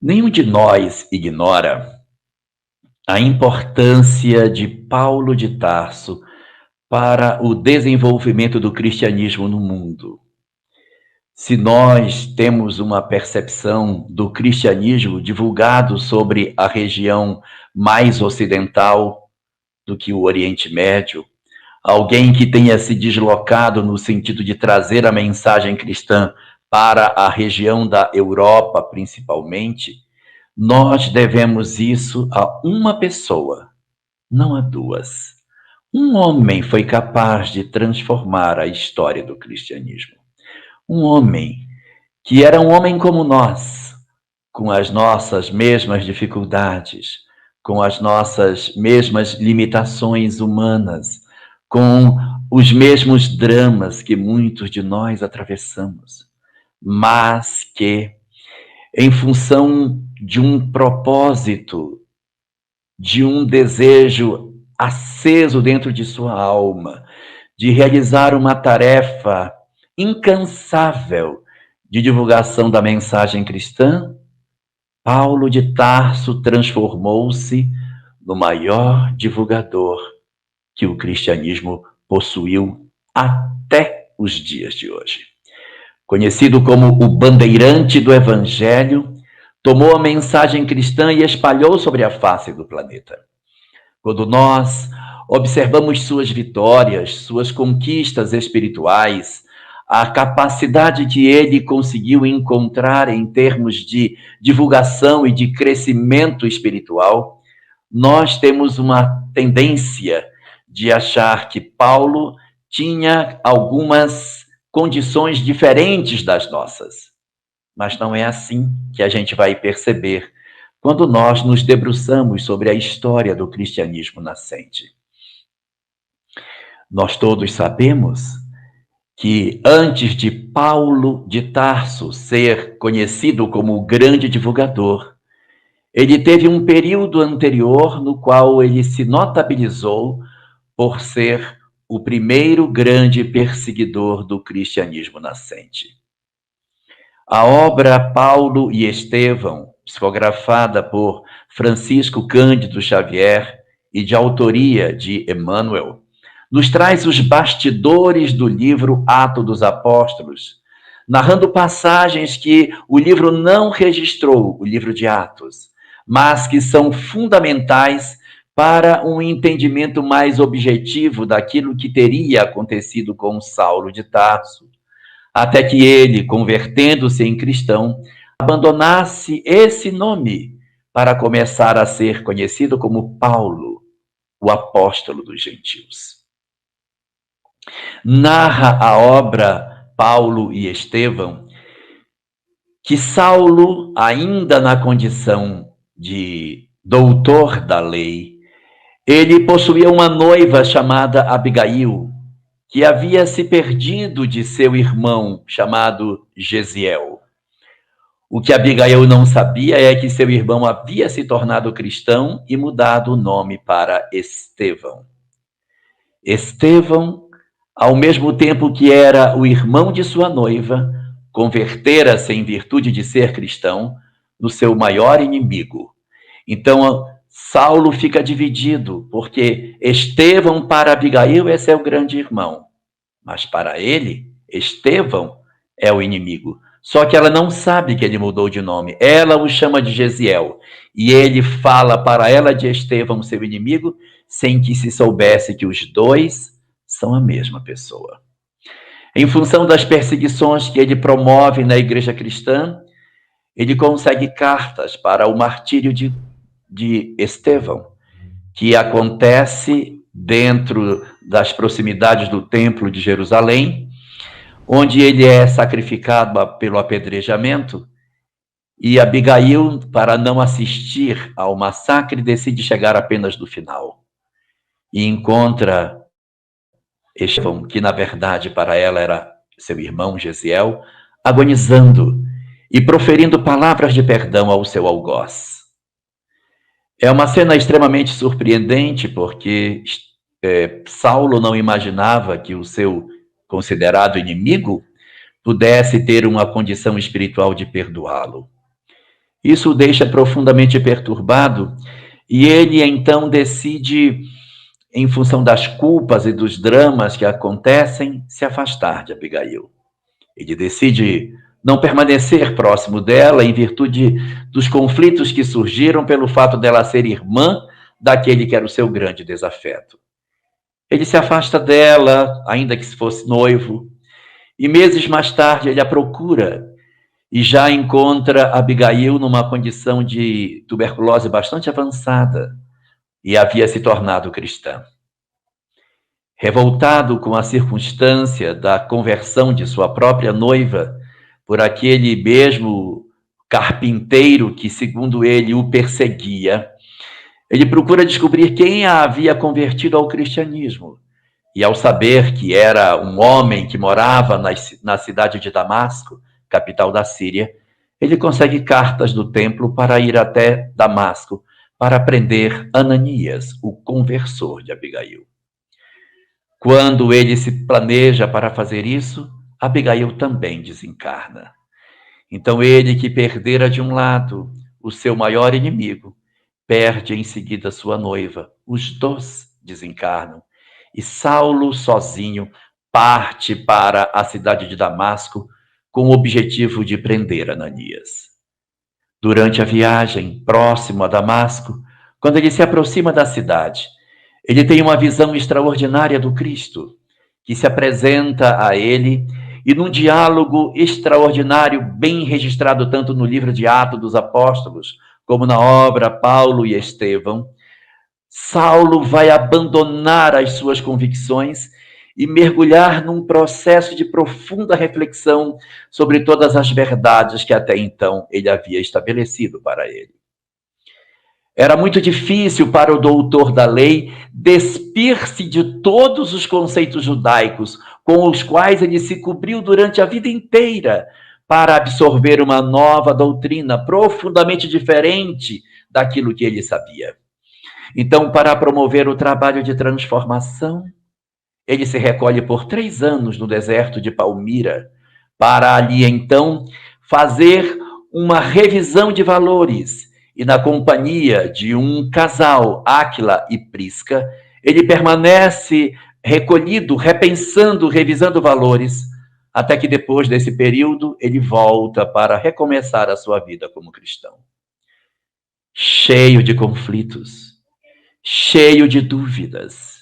Nenhum de nós ignora a importância de Paulo de Tarso para o desenvolvimento do cristianismo no mundo. Se nós temos uma percepção do cristianismo divulgado sobre a região mais ocidental do que o Oriente Médio, alguém que tenha se deslocado no sentido de trazer a mensagem cristã para a região da Europa, principalmente, nós devemos isso a uma pessoa, não a duas. Um homem foi capaz de transformar a história do cristianismo. Um homem que era um homem como nós, com as nossas mesmas dificuldades, com as nossas mesmas limitações humanas, com os mesmos dramas que muitos de nós atravessamos, mas que, em função de um propósito, de um desejo aceso dentro de sua alma, de realizar uma tarefa incansável de divulgação da mensagem cristã, Paulo de Tarso transformou-se no maior divulgador que o cristianismo possuiu até os dias de hoje. Conhecido como o bandeirante do evangelho, tomou a mensagem cristã e espalhou sobre a face do planeta. Quando nós observamos suas vitórias, suas conquistas espirituais, a capacidade que ele conseguiu encontrar em termos de divulgação e de crescimento espiritual, nós temos uma tendência de achar que Paulo tinha algumas condições diferentes das nossas. Mas não é assim que a gente vai perceber quando nós nos debruçamos sobre a história do cristianismo nascente. Nós todos sabemos que antes de Paulo de Tarso ser conhecido como o grande divulgador, ele teve um período anterior no qual ele se notabilizou por ser o primeiro grande perseguidor do cristianismo nascente. A obra Paulo e Estevão, psicografada por Francisco Cândido Xavier e de autoria de Emmanuel, nos traz os bastidores do livro Atos dos Apóstolos, narrando passagens que o livro não registrou, o livro de Atos, mas que são fundamentais para um entendimento mais objetivo daquilo que teria acontecido com Saulo de Tarso, até que ele, convertendo-se em cristão, abandonasse esse nome para começar a ser conhecido como Paulo, o apóstolo dos gentios. Narra a obra Paulo e Estevão que Saulo, ainda na condição de doutor da lei, ele possuía uma noiva chamada Abigail, que havia se perdido de seu irmão chamado Gesiel. O que Abigail não sabia é que seu irmão havia se tornado cristão e mudado o nome para Estevão. Estevão, ao mesmo tempo que era o irmão de sua noiva, convertera-se em virtude de ser cristão no seu maior inimigo. Então, Saulo fica dividido, porque Estevão para Abigail é seu grande irmão, mas para ele, Estevão é o inimigo. Só que ela não sabe que ele mudou de nome. Ela o chama de Gesiel. E ele fala para ela de Estevão, seu inimigo, sem que se soubesse que os dois são a mesma pessoa. Em função das perseguições que ele promove na igreja cristã, ele consegue cartas para o martírio de Estevão, que acontece dentro das proximidades do Templo de Jerusalém, onde ele é sacrificado pelo apedrejamento, e Abigail, para não assistir ao massacre, decide chegar apenas no final. E encontra Estevão, que na verdade para ela era seu irmão Gesiel, agonizando e proferindo palavras de perdão ao seu algoz. É uma cena extremamente surpreendente, porque Saulo não imaginava que o seu considerado inimigo pudesse ter uma condição espiritual de perdoá-lo. Isso o deixa profundamente perturbado e ele então decide, em função das culpas e dos dramas que acontecem, se afastar de Abigail. Ele decide não permanecer próximo dela em virtude dos conflitos que surgiram pelo fato dela ser irmã daquele que era o seu grande desafeto. Ele se afasta dela, ainda que se fosse noivo, e meses mais tarde ele a procura e já encontra Abigail numa condição de tuberculose bastante avançada e havia se tornado cristã. Revoltado com a circunstância da conversão de sua própria noiva por aquele mesmo carpinteiro que, segundo ele, o perseguia, ele procura descobrir quem a havia convertido ao cristianismo. E ao saber que era um homem que morava na cidade de Damasco, capital da Síria, ele consegue cartas do templo para ir até Damasco para prender Ananias, o conversor de Abigail. Quando ele se planeja para fazer isso, Abigail também desencarna. Então ele, que perdera de um lado o seu maior inimigo, perde em seguida sua noiva. Os dois desencarnam. E Saulo, sozinho, parte para a cidade de Damasco com o objetivo de prender Ananias. Durante a viagem, próximo a Damasco, quando ele se aproxima da cidade, ele tem uma visão extraordinária do Cristo, que se apresenta a ele e num diálogo extraordinário, bem registrado tanto no livro de Atos dos Apóstolos, como na obra Paulo e Estevão, Saulo vai abandonar as suas convicções e mergulhar num processo de profunda reflexão sobre todas as verdades que até então ele havia estabelecido para ele. Era muito difícil para o doutor da lei despir-se de todos os conceitos judaicos com os quais ele se cobriu durante a vida inteira para absorver uma nova doutrina profundamente diferente daquilo que ele sabia. Então, para promover o trabalho de transformação, ele se recolhe por 3 anos no deserto de Palmira, para ali, então, fazer uma revisão de valores. E na companhia de um casal, Áquila e Prisca, ele permanece recolhido, repensando, revisando valores, até que depois desse período, ele volta para recomeçar a sua vida como cristão. Cheio de conflitos, cheio de dúvidas,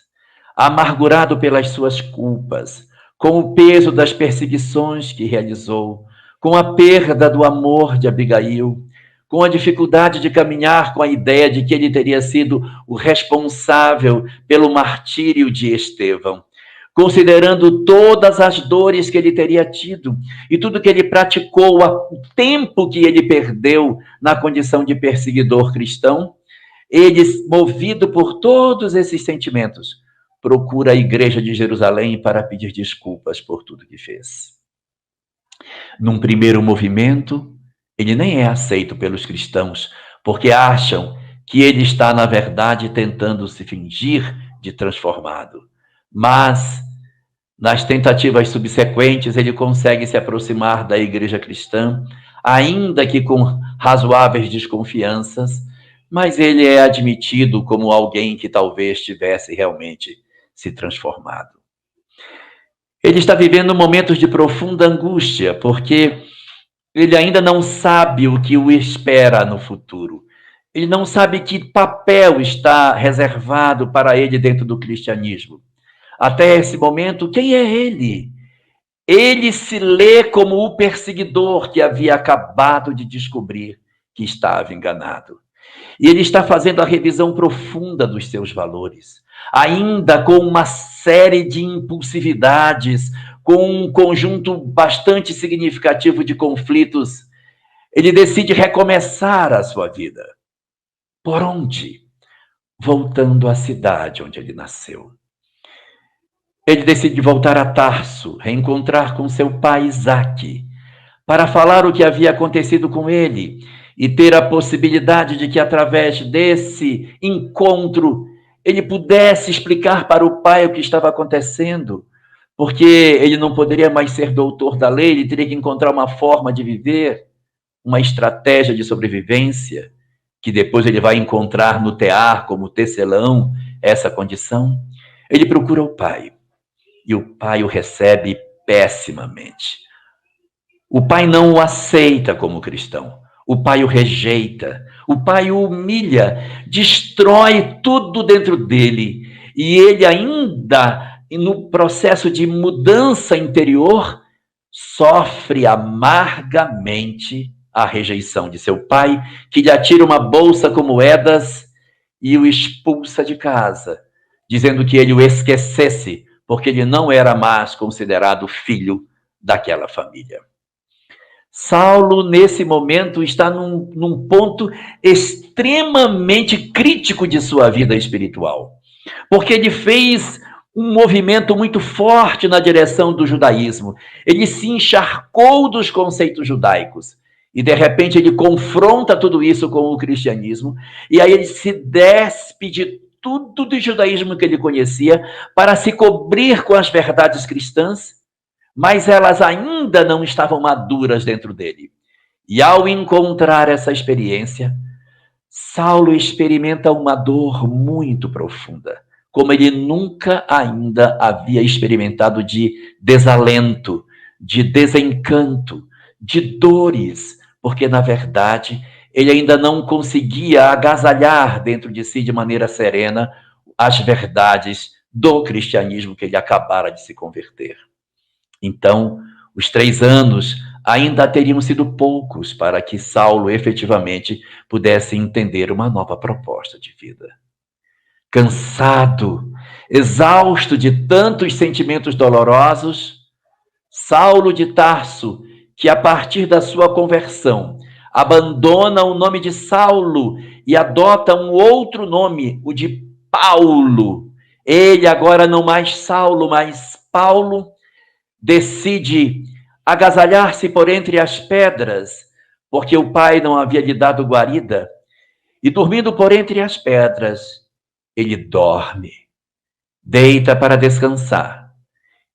amargurado pelas suas culpas, com o peso das perseguições que realizou, com a perda do amor de Abigail, com a dificuldade de caminhar com a ideia de que ele teria sido o responsável pelo martírio de Estevão, considerando todas as dores que ele teria tido e tudo que ele praticou, o tempo que ele perdeu na condição de perseguidor cristão, ele, movido por todos esses sentimentos, procura a igreja de Jerusalém para pedir desculpas por tudo que fez. Num primeiro movimento, ele nem é aceito pelos cristãos, porque acham que ele está, na verdade, tentando se fingir de transformado. Mas, nas tentativas subsequentes, ele consegue se aproximar da igreja cristã, ainda que com razoáveis desconfianças, mas ele é admitido como alguém que talvez tivesse realmente se transformado. Ele está vivendo momentos de profunda angústia, porque ele ainda não sabe o que o espera no futuro. Ele não sabe que papel está reservado para ele dentro do cristianismo. Até esse momento, quem é ele? Ele se lê como o perseguidor que havia acabado de descobrir que estava enganado. E ele está fazendo a revisão profunda dos seus valores, ainda com uma série de impulsividades, com um conjunto bastante significativo de conflitos. Ele decide recomeçar a sua vida. Por onde? Voltando à cidade onde ele nasceu. Ele decide voltar a Tarso, reencontrar com seu pai Isaque, para falar o que havia acontecido com ele e ter a possibilidade de que, através desse encontro, ele pudesse explicar para o pai o que estava acontecendo, porque ele não poderia mais ser doutor da lei, ele teria que encontrar uma forma de viver. uma estratégia de sobrevivência, que depois ele vai encontrar no Tear como tecelão, essa condição, ele procura o pai. E o pai o recebe pessimamente. O pai não o aceita como cristão. O pai o rejeita. O pai o humilha, destrói tudo dentro dele. E ele ainda, no processo de mudança interior, sofre amargamente a rejeição de seu pai, que lhe atira uma bolsa com moedas e o expulsa de casa, dizendo que ele o esquecesse, porque ele não era mais considerado filho daquela família. Saulo, nesse momento, está num ponto extremamente crítico de sua vida espiritual, porque ele fez um movimento muito forte na direção do judaísmo. Ele se encharcou dos conceitos judaicos. E, de repente, ele confronta tudo isso com o cristianismo. E aí ele se despe de tudo do judaísmo que ele conhecia para se cobrir com as verdades cristãs, mas elas ainda não estavam maduras dentro dele. E ao encontrar essa experiência, Saulo experimenta uma dor muito profunda, como ele nunca ainda havia experimentado, de desalento, de desencanto, de dores, porque, na verdade, ele ainda não conseguia agasalhar dentro de si de maneira serena as verdades do cristianismo que ele acabara de se converter. Então, os 3 anos ainda teriam sido poucos para que Saulo efetivamente pudesse entender uma nova proposta de vida. Cansado, exausto de tantos sentimentos dolorosos, Saulo de Tarso, que a partir da sua conversão abandona o nome de Saulo e adota um outro nome, o de Paulo. Ele agora não mais Saulo, mas Paulo, decide agasalhar-se por entre as pedras, porque o pai não havia lhe dado guarida, e dormindo por entre as pedras, ele dorme, deita para descansar.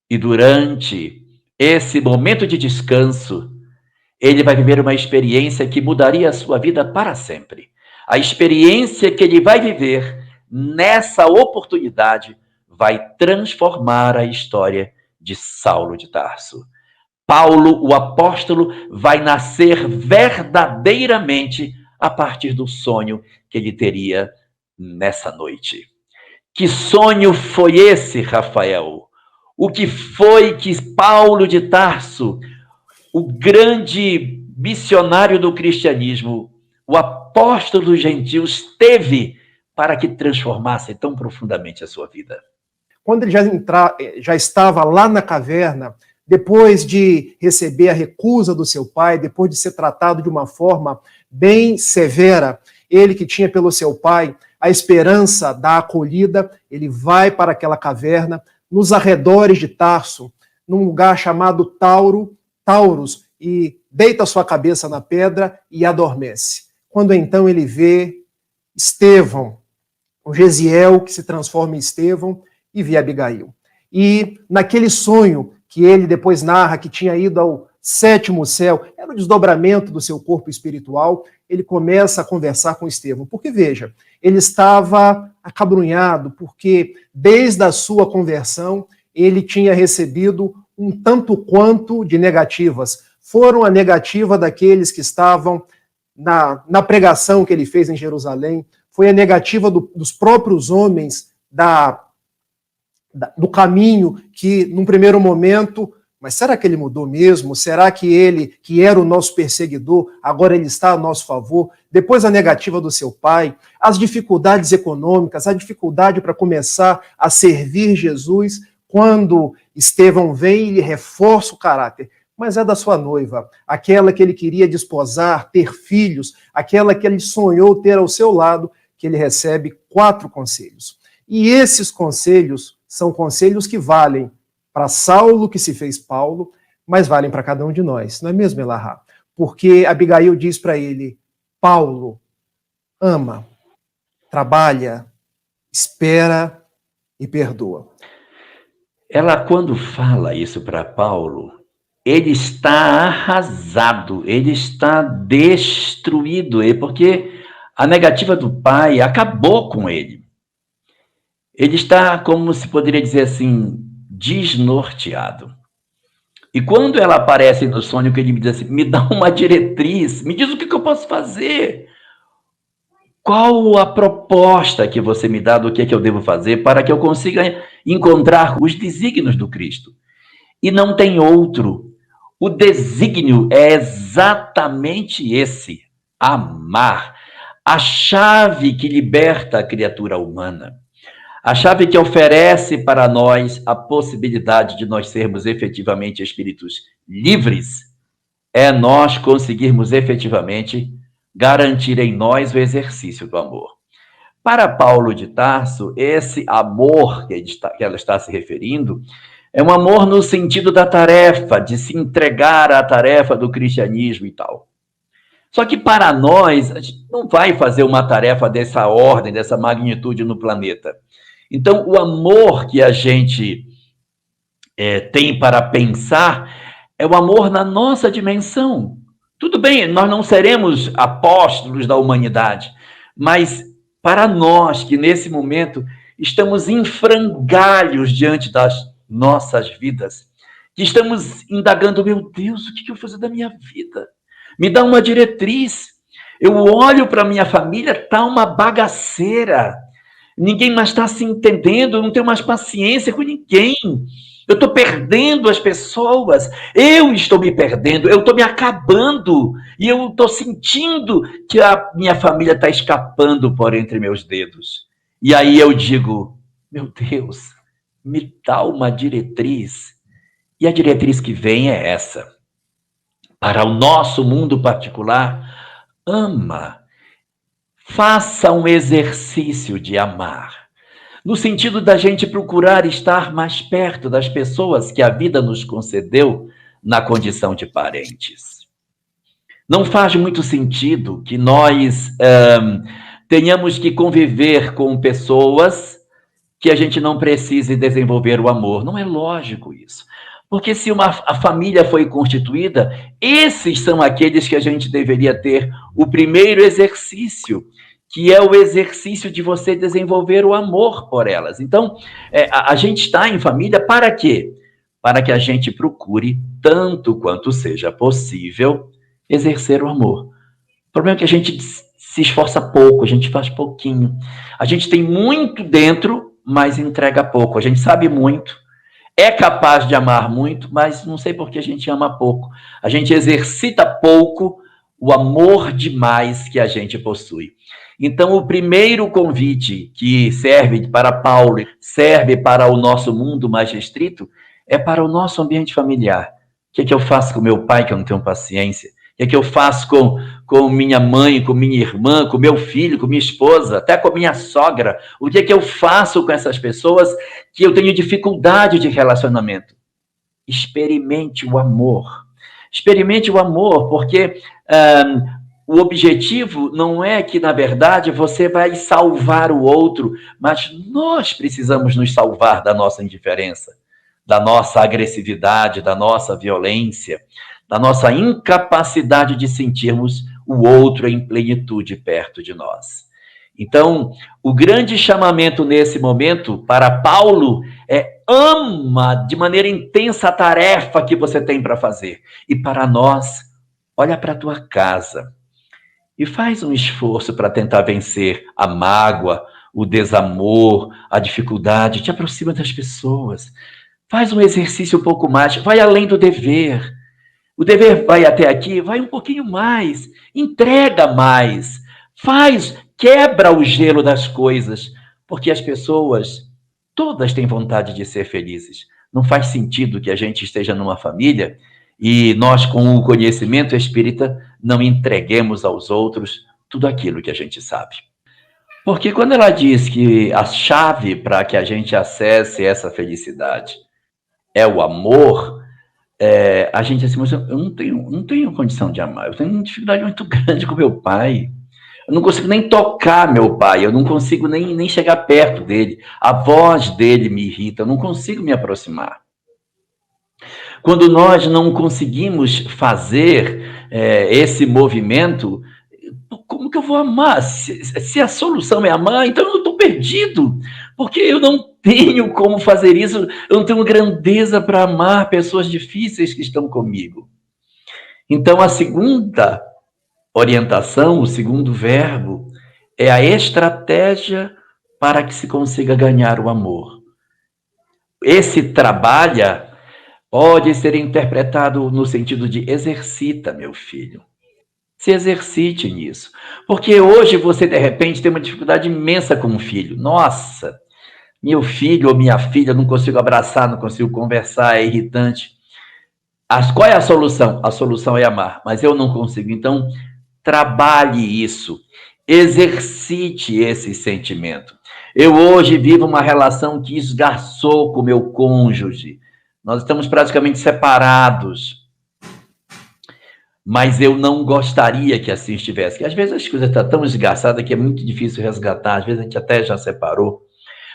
E durante esse momento de descanso, ele vai viver uma experiência que mudaria a sua vida para sempre. A experiência que ele vai viver nessa oportunidade vai transformar a história de Saulo de Tarso. Paulo, o apóstolo, vai nascer verdadeiramente a partir do sonho que ele teria nessa noite. Que sonho foi esse, Rafael? O que foi que Paulo de Tarso, o grande missionário do cristianismo, o apóstolo dos gentios, teve para que transformasse tão profundamente a sua vida? Quando ele já estava lá na caverna, depois de receber a recusa do seu pai, depois de ser tratado de uma forma bem severa, ele que tinha pelo seu pai a esperança da acolhida, ele vai para aquela caverna, nos arredores de Tarso, num lugar chamado Taurus, e deita sua cabeça na pedra e adormece. Quando então ele vê Estevão, o Gesiel que se transforma em Estevão, e vê Abigail. E naquele sonho que ele depois narra, que tinha ido ao 7º céu, era o desdobramento do seu corpo espiritual, ele começa a conversar com Estevão. Porque, veja, ele estava acabrunhado, porque desde a sua conversão, ele tinha recebido um tanto quanto de negativas. Foram a negativa daqueles que estavam na pregação que ele fez em Jerusalém, foi a negativa dos próprios homens do caminho que, num primeiro momento, mas será que ele mudou mesmo? Será que ele, que era o nosso perseguidor, agora ele está a nosso favor? Depois a negativa do seu pai, as dificuldades econômicas, a dificuldade para começar a servir Jesus, quando Estevão vem e lhe reforça o caráter. Mas é da sua noiva, aquela que ele queria desposar, ter filhos, aquela que ele sonhou ter ao seu lado, que ele recebe 4 conselhos. E esses conselhos são conselhos que valem para Saulo, que se fez Paulo, mas valem para cada um de nós, não é mesmo, Elahá? Porque Abigail diz para ele: Paulo, ama, trabalha, espera e perdoa. Ela, quando fala isso para Paulo, ele está arrasado, ele está destruído, porque a negativa do pai acabou com ele. Ele está, como se poderia dizer assim, desnorteado. E quando ela aparece no sonho, que ele me diz assim, me dá uma diretriz, me diz o que eu posso fazer. Qual a proposta que você me dá do que eu devo fazer para que eu consiga encontrar os desígnios do Cristo? E não tem outro. O desígnio é exatamente esse: amar. A chave que liberta a criatura humana. A chave que oferece para nós a possibilidade de nós sermos efetivamente espíritos livres é nós conseguirmos efetivamente garantir em nós o exercício do amor. Para Paulo de Tarso, esse amor que ela está se referindo é um amor no sentido da tarefa, de se entregar à tarefa do cristianismo e tal. Só que para nós, a gente não vai fazer uma tarefa dessa ordem, dessa magnitude no planeta. Então, o amor que a gente tem para pensar é o amor na nossa dimensão. Tudo bem, nós não seremos apóstolos da humanidade, mas para nós que nesse momento estamos em frangalhos diante das nossas vidas, que estamos indagando, meu Deus, o que eu vou fazer da minha vida? Me dá uma diretriz. Eu olho para minha família, está uma bagaceira. Ninguém mais está se entendendo, eu não tenho mais paciência com ninguém. Eu estou perdendo as pessoas, eu estou me perdendo, eu estou me acabando, e eu estou sentindo que a minha família está escapando por entre meus dedos. E aí eu digo, meu Deus, me dá uma diretriz. E a diretriz que vem é essa. Para o nosso mundo particular, ama. Faça um exercício de amar. No sentido da gente procurar estar mais perto das pessoas que a vida nos concedeu na condição de parentes. Não faz muito sentido que nós tenhamos que conviver com pessoas que a gente não precise desenvolver o amor. Não é lógico isso. Porque se a família foi constituída, esses são aqueles que a gente deveria ter o primeiro exercício, que é o exercício de você desenvolver o amor por elas. Então, a gente está em família para quê? Para que a gente procure, tanto quanto seja possível, exercer o amor. O problema é que a gente se esforça pouco, a gente faz pouquinho. A gente tem muito dentro, mas entrega pouco. A gente sabe muito, é capaz de amar muito, mas não sei por que a gente ama pouco. A gente exercita pouco o amor demais que a gente possui. Então, o primeiro convite que serve para Paulo, serve para o nosso mundo mais restrito, é para o nosso ambiente familiar. O que eu faço com meu pai, que eu não tenho paciência? O que eu faço com minha mãe, com minha irmã, com meu filho, com minha esposa, até com minha sogra? O que eu faço com essas pessoas que eu tenho dificuldade de relacionamento? Experimente o amor. Experimente o amor, porque o objetivo não é que, na verdade, você vai salvar o outro, mas nós precisamos nos salvar da nossa indiferença, da nossa agressividade, da nossa violência, da nossa incapacidade de sentirmos o outro em plenitude perto de nós. Então, o grande chamamento nesse momento para Paulo é: ama de maneira intensa a tarefa que você tem para fazer. E para nós, olha para a tua casa e faz um esforço para tentar vencer a mágoa, o desamor, a dificuldade. Te aproxima das pessoas. Faz um exercício um pouco mais, vai além do dever. O dever vai até aqui, vai um pouquinho mais, entrega mais, quebra o gelo das coisas, porque as pessoas, todas têm vontade de ser felizes. Não faz sentido que a gente esteja numa família e nós, com o conhecimento espírita, não entreguemos aos outros tudo aquilo que a gente sabe. Porque quando ela diz que a chave para que a gente acesse essa felicidade é o amor, a gente assim, mas eu não tenho condição de amar, eu tenho uma dificuldade muito grande com meu pai, eu não consigo nem tocar meu pai, eu não consigo nem chegar perto dele, a voz dele me irrita, eu não consigo me aproximar. Quando nós não conseguimos fazer esse movimento, como que eu vou amar? Se a solução é amar, então eu estou perdido, porque eu não tenho como fazer isso, eu não tenho grandeza para amar pessoas difíceis que estão comigo. Então, a segunda orientação, o segundo verbo, é a estratégia para que se consiga ganhar o amor. Esse trabalha pode ser interpretado no sentido de exercita, meu filho. Se exercite nisso. Porque hoje você, de repente, tem uma dificuldade imensa com um filho. Nossa, meu filho ou minha filha, não consigo abraçar, não consigo conversar, é irritante. Qual é a solução? A solução é amar, mas eu não consigo. Então, trabalhe isso. Exercite esse sentimento. Eu hoje vivo uma relação que esgarçou com o meu cônjuge. Nós estamos praticamente separados. Mas eu não gostaria que assim estivesse. Porque às vezes as coisas estão tão esgarçadas que é muito difícil resgatar. Às vezes a gente até já separou.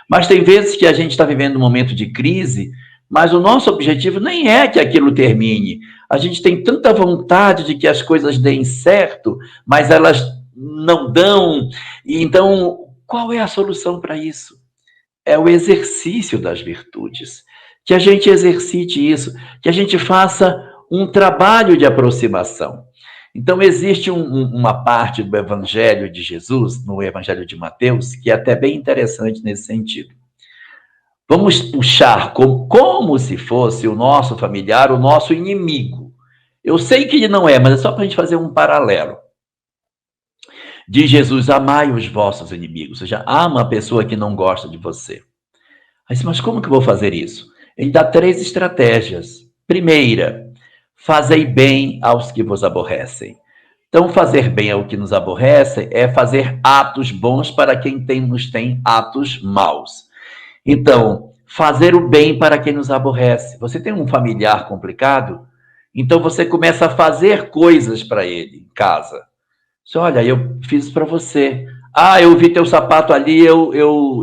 Mas tem vezes que a gente está vivendo um momento de crise, mas o nosso objetivo nem é que aquilo termine. A gente tem tanta vontade de que as coisas deem certo, mas elas não dão. E então, qual é a solução para isso? É o exercício das virtudes. Que a gente exercite isso, que a gente faça um trabalho de aproximação. Então, existe uma parte do Evangelho de Jesus, no Evangelho de Mateus, que é até bem interessante nesse sentido. Vamos puxar como se fosse o nosso familiar, o nosso inimigo. Eu sei que ele não é, mas é só para a gente fazer um paralelo. Diz Jesus, amai os vossos inimigos, ou seja, ama a pessoa que não gosta de você. Mas como que eu vou fazer isso? Ele dá 3 estratégias. Primeira, fazei bem aos que vos aborrecem. Então, fazer bem ao que nos aborrece é fazer atos bons para quem nos tem atos maus. Então, fazer o bem para quem nos aborrece. Você tem um familiar complicado? Então, você começa a fazer coisas para ele em casa. Olha, eu fiz isso para você. Eu vi teu sapato ali, eu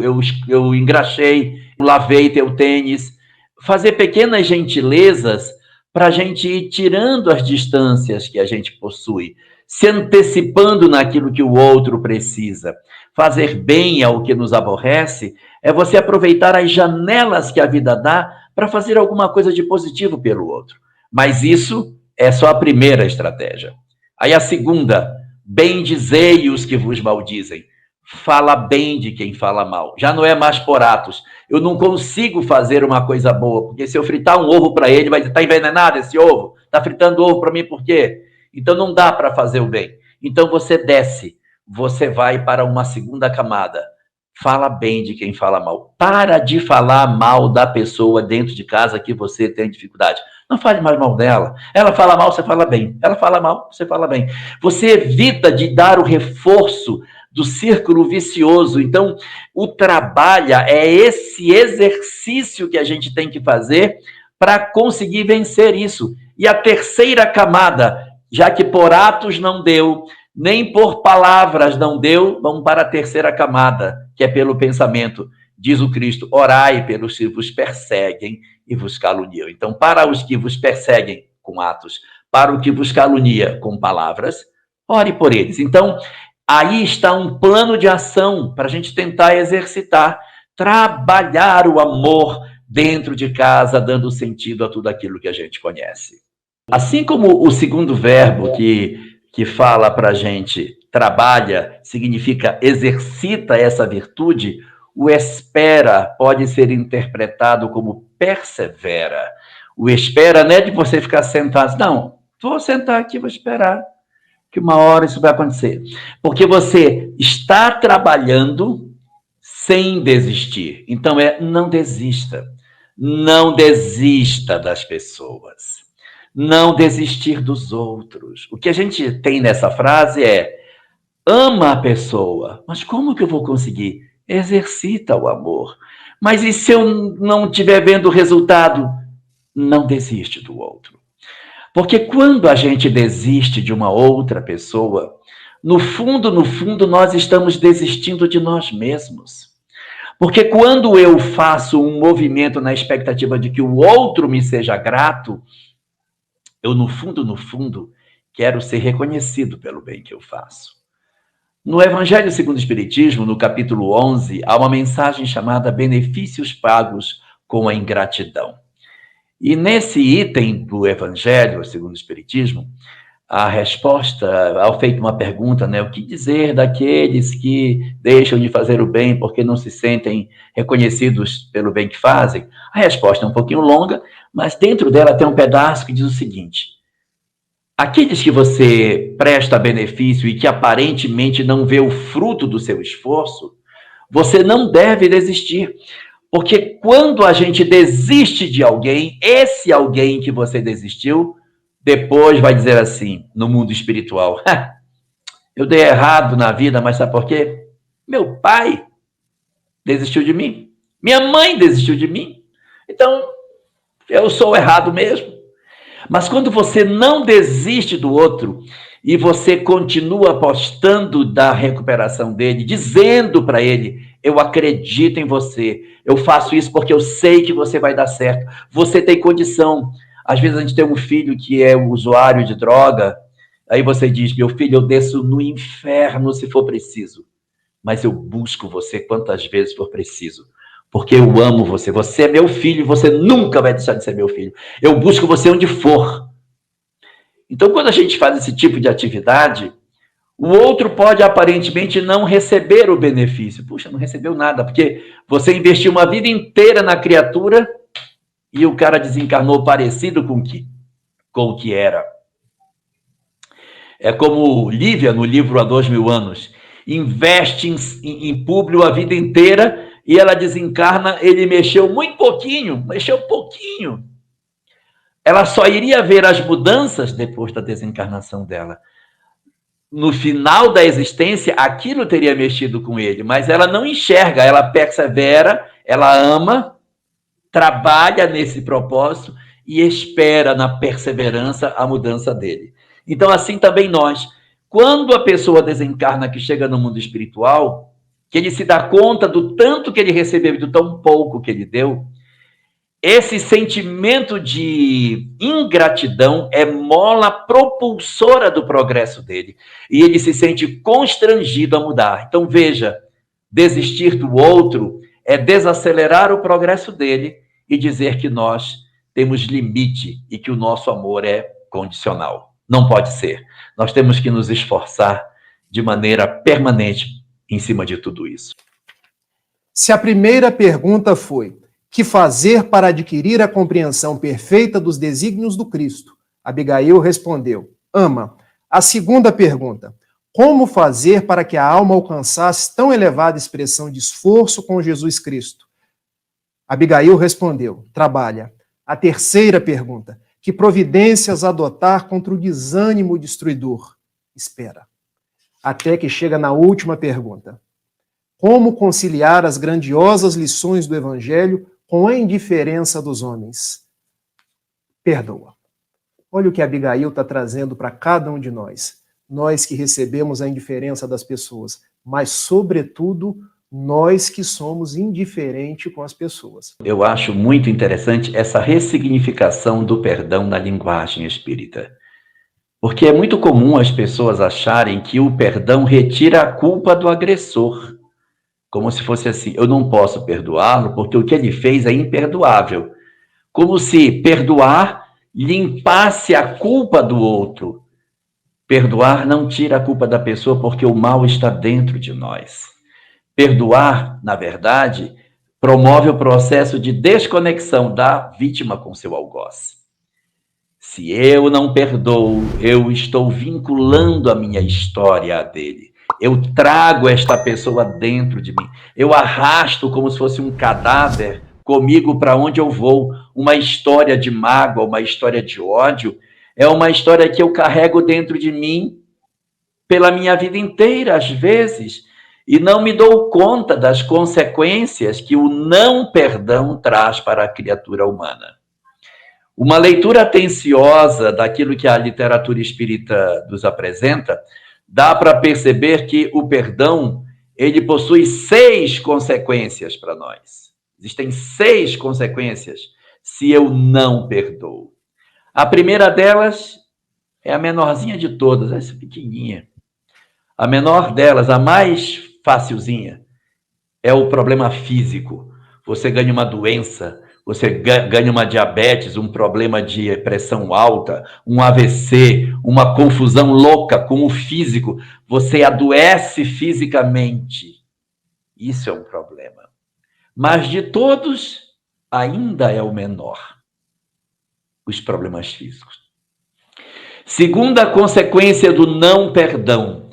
engraxei, lavei teu tênis. Fazer pequenas gentilezas para a gente ir tirando as distâncias que a gente possui, se antecipando naquilo que o outro precisa. Fazer bem ao que nos aborrece é você aproveitar as janelas que a vida dá para fazer alguma coisa de positivo pelo outro. Mas isso é só a primeira estratégia. Aí a segunda, bendizei os que vos maldizem. Fala bem de quem fala mal. Já não é mais por atos. Eu não consigo fazer uma coisa boa, porque se eu fritar um ovo para ele, vai dizer, está envenenado esse ovo? Está fritando ovo para mim por quê? Então não dá para fazer o bem. Então você desce, você vai para uma segunda camada. Fala bem de quem fala mal. Para de falar mal da pessoa dentro de casa que você tem dificuldade. Não fale mais mal dela. Ela fala mal, você fala bem. Ela fala mal, você fala bem. Você evita de dar o reforço do círculo vicioso. Então, o trabalha é esse exercício que a gente tem que fazer para conseguir vencer isso. E a terceira camada, já que por atos não deu, nem por palavras não deu, vamos para a terceira camada, que é pelo pensamento. Diz o Cristo, orai pelos que vos perseguem e vos caluniam. Então, para os que vos perseguem com atos, para o que vos calunia com palavras, ore por eles. Então, aí está um plano de ação para a gente tentar exercitar, trabalhar o amor dentro de casa, dando sentido a tudo aquilo que a gente conhece. Assim como o segundo verbo que fala para a gente trabalha, significa exercita essa virtude, o espera pode ser interpretado como persevera. O espera não é de você ficar sentado, não, vou sentar aqui, vou esperar que uma hora isso vai acontecer. Porque você está trabalhando sem desistir. Então, não desista. Não desista das pessoas. Não desistir dos outros. O que a gente tem nessa frase é, ama a pessoa. Mas como que eu vou conseguir? Exercita o amor. Mas e se eu não estiver vendo o resultado? Não desiste do outro. Porque quando a gente desiste de uma outra pessoa, no fundo, nós estamos desistindo de nós mesmos. Porque quando eu faço um movimento na expectativa de que o outro me seja grato, eu, no fundo, quero ser reconhecido pelo bem que eu faço. No Evangelho segundo o Espiritismo, no capítulo 11, há uma mensagem chamada Benefícios Pagos com a Ingratidão. E nesse item do Evangelho segundo o Espiritismo, a resposta, ao feito uma pergunta, né, o que dizer daqueles que deixam de fazer o bem porque não se sentem reconhecidos pelo bem que fazem? A resposta é um pouquinho longa, mas dentro dela tem um pedaço que diz o seguinte: aqueles que você presta benefício e que aparentemente não vê o fruto do seu esforço, você não deve desistir. Porque quando a gente desiste de alguém, esse alguém que você desistiu, depois vai dizer assim, no mundo espiritual: eu dei errado na vida, mas sabe por quê? Meu pai desistiu de mim. Minha mãe desistiu de mim. Então, eu sou errado mesmo. Mas quando você não desiste do outro e você continua apostando da recuperação dele, dizendo para ele: eu acredito em você, eu faço isso porque eu sei que você vai dar certo, você tem condição. Às vezes a gente tem um filho que é usuário de droga, aí você diz: meu filho, eu desço no inferno se for preciso, mas eu busco você quantas vezes for preciso, porque eu amo você, você é meu filho, você nunca vai deixar de ser meu filho, eu busco você onde for. Então, quando a gente faz esse tipo de atividade, o outro pode aparentemente não receber o benefício. Puxa, não recebeu nada, porque você investiu uma vida inteira na criatura e o cara desencarnou parecido com o que era. É como Lívia, no livro Há 2000 anos, investe em Públio a vida inteira e ela desencarna, ele mexeu muito pouquinho, mexeu pouquinho. Ela só iria ver as mudanças depois da desencarnação dela. No final da existência, aquilo teria mexido com ele, mas ela não enxerga, ela persevera, ela ama, trabalha nesse propósito e espera na perseverança a mudança dele. Então, assim também nós. Quando a pessoa desencarna, que chega no mundo espiritual, que ele se dá conta do tanto que ele recebeu e do tão pouco que ele deu, esse sentimento de ingratidão é mola propulsora do progresso dele. E ele se sente constrangido a mudar. Então, veja, desistir do outro é desacelerar o progresso dele e dizer que nós temos limite e que o nosso amor é condicional. Não pode ser. Nós temos que nos esforçar de maneira permanente em cima de tudo isso. Se a primeira pergunta foi: que fazer para adquirir a compreensão perfeita dos desígnios do Cristo? Abigail respondeu: ama. A segunda pergunta: como fazer para que a alma alcançasse tão elevada expressão de esforço com Jesus Cristo? Abigail respondeu: trabalha. A terceira pergunta: que providências adotar contra o desânimo destruidor? Espera. Até que chega na última pergunta: como conciliar as grandiosas lições do Evangelho com a indiferença dos homens? Perdoa. Olha o que Abigail está trazendo para cada um de nós. Nós que recebemos a indiferença das pessoas, mas, sobretudo, nós que somos indiferentes com as pessoas. Eu acho muito interessante essa ressignificação do perdão na linguagem espírita. Porque é muito comum as pessoas acharem que o perdão retira a culpa do agressor. Como se fosse assim: eu não posso perdoá-lo porque o que ele fez é imperdoável. Como se perdoar limpasse a culpa do outro. Perdoar não tira a culpa da pessoa porque o mal está dentro de nós. Perdoar, na verdade, promove o processo de desconexão da vítima com seu algoz. Se eu não perdoo, eu estou vinculando a minha história a dele. Eu trago esta pessoa dentro de mim. Eu arrasto como se fosse um cadáver comigo para onde eu vou. Uma história de mágoa, uma história de ódio, é uma história que eu carrego dentro de mim pela minha vida inteira, às vezes, e não me dou conta das consequências que o não perdão traz para a criatura humana. Uma leitura atenciosa daquilo que a literatura espírita nos apresenta dá para perceber que o perdão, ele possui 6 consequências para nós. Existem 6 consequências se eu não perdoo. A primeira delas é a menorzinha de todas, essa pequenininha. A menor delas, a mais facilzinha, é o problema físico. Você ganha uma doença, você ganha uma diabetes, um problema de pressão alta, um AVC, uma confusão louca com o físico. Você adoece fisicamente. Isso é um problema. Mas de todos, ainda é o menor. Os problemas físicos. Segunda consequência do não perdão.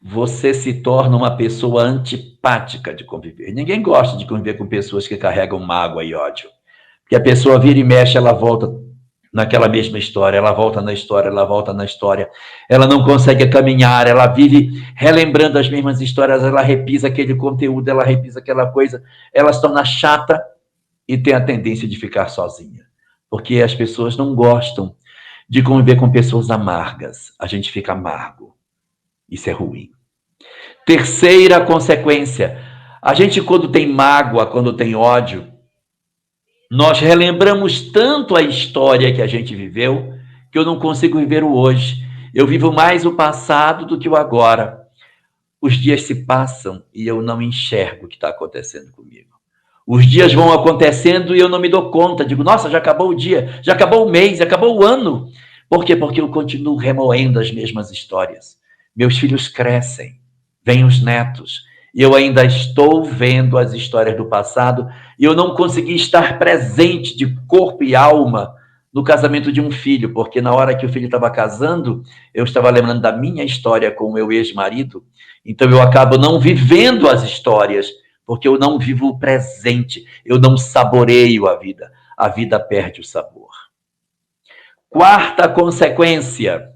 Você se torna uma pessoa antipática de conviver. Ninguém gosta de conviver com pessoas que carregam mágoa e ódio. Porque a pessoa vira e mexe, ela volta naquela mesma história, ela volta na história, ela volta na história. Ela não consegue caminhar, ela vive relembrando as mesmas histórias, ela repisa aquele conteúdo, ela repisa aquela coisa. Ela se torna chata e tem a tendência de ficar sozinha. Porque as pessoas não gostam de conviver com pessoas amargas. A gente fica amargo. Isso é ruim. Terceira consequência. A gente, quando tem mágoa, quando tem ódio, nós relembramos tanto a história que a gente viveu, que eu não consigo viver o hoje. Eu vivo mais o passado do que o agora. Os dias se passam e eu não enxergo o que está acontecendo comigo. Os dias vão acontecendo e eu não me dou conta. Digo, nossa, já acabou o dia, já acabou o mês, já acabou o ano. Por quê? Porque eu continuo remoendo as mesmas histórias. Meus filhos crescem, vêm os netos, e eu ainda estou vendo as histórias do passado, e eu não consegui estar presente de corpo e alma no casamento de um filho, porque na hora que o filho estava casando, eu estava lembrando da minha história com o meu ex-marido, então eu acabo não vivendo as histórias, porque eu não vivo o presente, eu não saboreio a vida perde o sabor. Quarta consequência,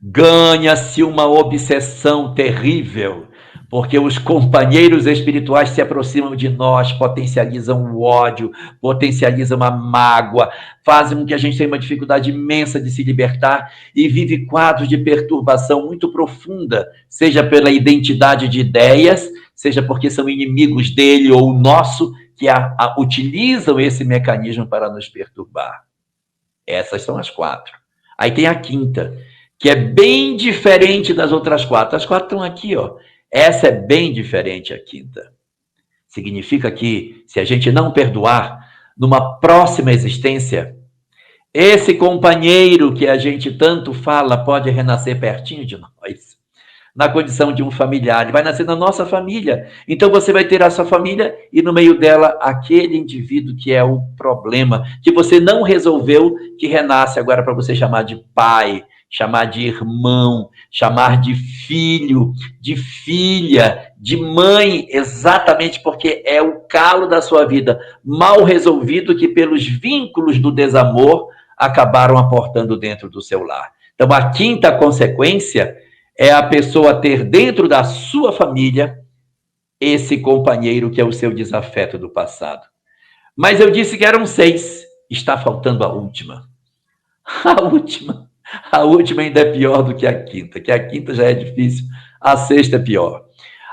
ganha-se uma obsessão terrível, porque os companheiros espirituais se aproximam de nós, potencializam o ódio, potencializam a mágoa, fazem com que a gente tenha uma dificuldade imensa de se libertar e vive quadros de perturbação muito profunda, seja pela identidade de ideias, seja porque são inimigos dele ou nosso, que utilizam esse mecanismo para nos perturbar. Essas são as 4. Aí tem a quinta, que é bem diferente das outras 4. As 4 estão aqui, ó. Essa é bem diferente, a quinta. Significa que, se a gente não perdoar, numa próxima existência, esse companheiro que a gente tanto fala pode renascer pertinho de nós, na condição de um familiar. Ele vai nascer na nossa família. Então você vai ter a sua família e no meio dela aquele indivíduo que é o problema, que você não resolveu, que renasce agora para você chamar de pai, chamar de irmão, chamar de filho, de filha, de mãe, exatamente porque é o calo da sua vida mal resolvido que pelos vínculos do desamor acabaram aportando dentro do seu lar. Então a quinta consequência é a pessoa ter dentro da sua família esse companheiro que é o seu desafeto do passado. Mas eu disse que eram 6, está faltando a última. A última ainda é pior do que a quinta, que a quinta já é difícil, a sexta é pior.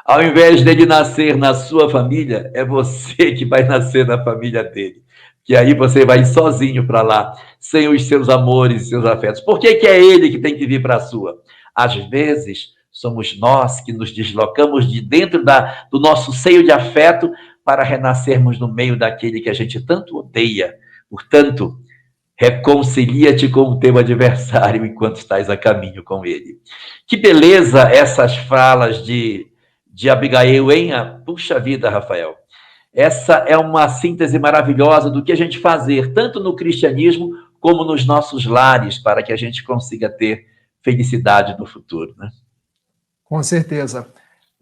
Ao invés dele nascer na sua família, é você que vai nascer na família dele. Que aí você vai sozinho para lá, sem os seus amores e seus afetos. Por que é ele que tem que vir para a sua? Às vezes, somos nós que nos deslocamos de dentro do nosso seio de afeto para renascermos no meio daquele que a gente tanto odeia. Portanto, reconcilia-te com o teu adversário enquanto estás a caminho com ele. Que beleza essas falas de Abigail, hein? Puxa vida, Rafael. Essa é uma síntese maravilhosa do que a gente fazer, tanto no cristianismo como nos nossos lares, para que a gente consiga ter felicidade no futuro, né? Com certeza.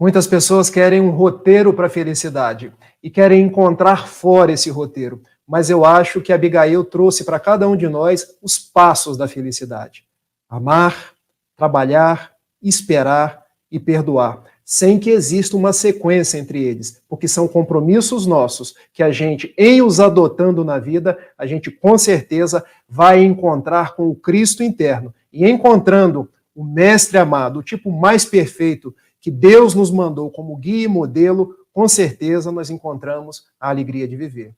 Muitas pessoas querem um roteiro para a felicidade e querem encontrar fora esse roteiro. Mas eu acho que Abigail trouxe para cada um de nós os passos da felicidade. Amar, trabalhar, esperar e perdoar, sem que exista uma sequência entre eles, porque são compromissos nossos que a gente, em os adotando na vida, a gente com certeza vai encontrar com o Cristo interno. E encontrando o Mestre amado, o tipo mais perfeito que Deus nos mandou como guia e modelo, com certeza nós encontramos a alegria de viver.